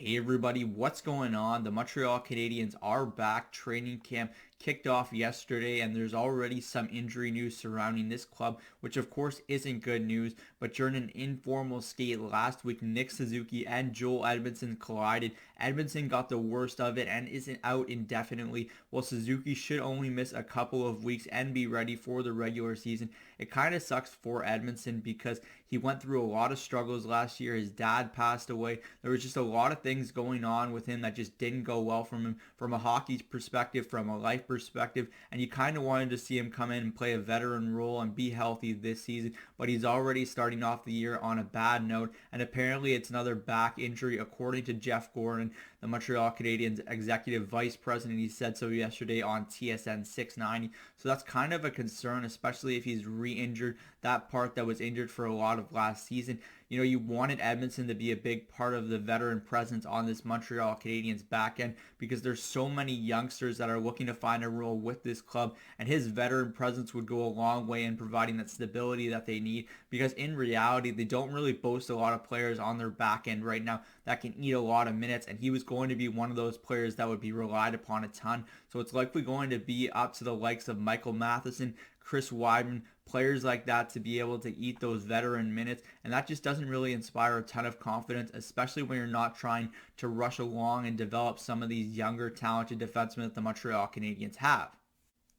Hey everybody, what's going on? The Montreal Canadiens are back. Training camp kicked off yesterday, and there's already some injury news surrounding this club, which of course isn't good news. But during an informal skate last week, Nick Suzuki and Joel Edmondson collided. Edmondson got the worst of it and isn't out indefinitely, while Suzuki should only miss a couple of weeks and be ready for the regular season. It kind of sucks for Edmondson because he went through a lot of struggles last year. His dad passed away. There was just a lot of things going on with him that just didn't go well from a hockey perspective, from a life perspective, and you kind of wanted to see him come in and play a veteran role and be healthy this season, but he's already starting off the year on a bad note, and apparently it's another back injury according to Jeff Gordon, the Montreal Canadiens executive vice president. He said so yesterday on TSN 690. So that's kind of a concern, especially if he's re-injured that part that was injured for a lot of last season. You wanted Edmondson to be a big part of the veteran presence on this Montreal Canadiens back end because there's so many youngsters that are looking to find a role with this club, and his veteran presence would go a long way in providing that stability that they need, because in reality they don't really boast a lot of players on their back end right now that can eat a lot of minutes, and he was going to be one of those players that would be relied upon a ton. So it's likely going to be up to the likes of Michael Matheson, Chris Weidman, players like that to be able to eat those veteran minutes, and that just doesn't really inspire a ton of confidence, especially when you're not trying to rush along and develop some of these younger talented defensemen that the Montreal Canadiens have.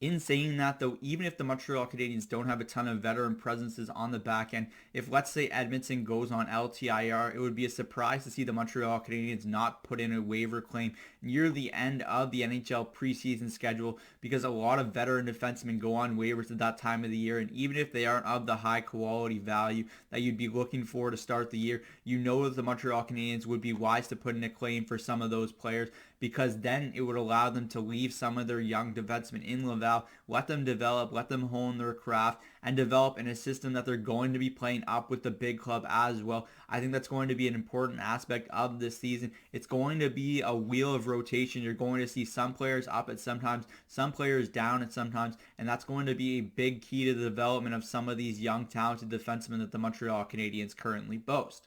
In saying that, though, even if the Montreal Canadiens don't have a ton of veteran presences on the back end, if let's say Edmondson goes on LTIR, it would be a surprise to see the Montreal Canadiens not put in a waiver claim near the end of the NHL preseason schedule, because a lot of veteran defensemen go on waivers at that time of the year, and even if they aren't of the high quality value that you'd be looking for to start the year, you know that the Montreal Canadiens would be wise to put in a claim for some of those players, because then it would allow them to leave some of their young defensemen in Laval, let them develop, let them hone their craft, and develop in a system that they're going to be playing up with the big club as well. I think that's going to be an important aspect of this season. It's going to be a wheel of rotation. You're going to see some players up at sometimes, some players down at sometimes, and that's going to be a big key to the development of some of these young talented defensemen that the Montreal Canadiens currently boast.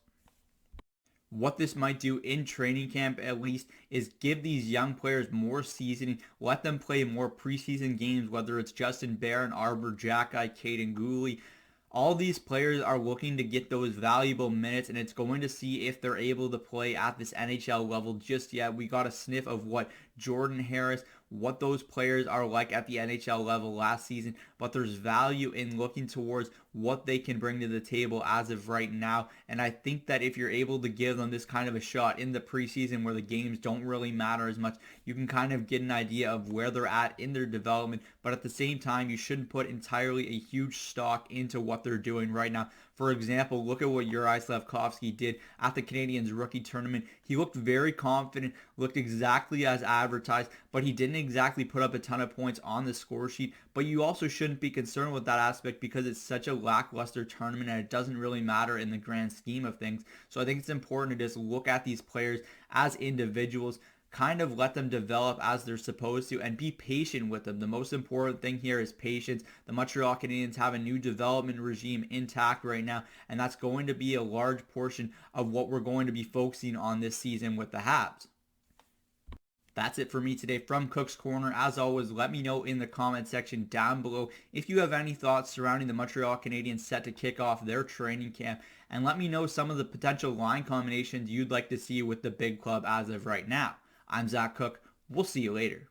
What this might do in training camp at least is give these young players more seasoning, let them play more preseason games, whether it's Justin Barron, Arbor, Jacky, Caden Gooley. All these players are looking to get those valuable minutes, and it's going to see if they're able to play at this NHL level just yet. We got a sniff of what Jordan Harris, what those players are like at the NHL level last season, but there's value in looking towards what they can bring to the table as of right now. And I think that if you're able to give them this kind of a shot in the preseason where the games don't really matter as much, you can kind of get an idea of where they're at in their development. But at the same time, you shouldn't put entirely a huge stock into what they're doing right now. For example, look at what Juraj Slafkovsky did at the Canadiens rookie tournament. He looked very confident, looked exactly as advertised, but he didn't exactly put up a ton of points on the score sheet. But you also shouldn't be concerned with that aspect because it's such a lackluster tournament and it doesn't really matter in the grand scheme of things. So I think it's important to just look at these players as individuals, kind of let them develop as they're supposed to, and be patient with them. The most important thing here is patience. The Montreal Canadiens have a new development regime intact right now, and that's going to be a large portion of what we're going to be focusing on this season with the Habs. That's it for me today from Cook's Corner. As always, let me know in the comment section down below if you have any thoughts surrounding the Montreal Canadiens set to kick off their training camp, and let me know some of the potential line combinations you'd like to see with the big club as of right now. I'm Zach Cook. We'll see you later.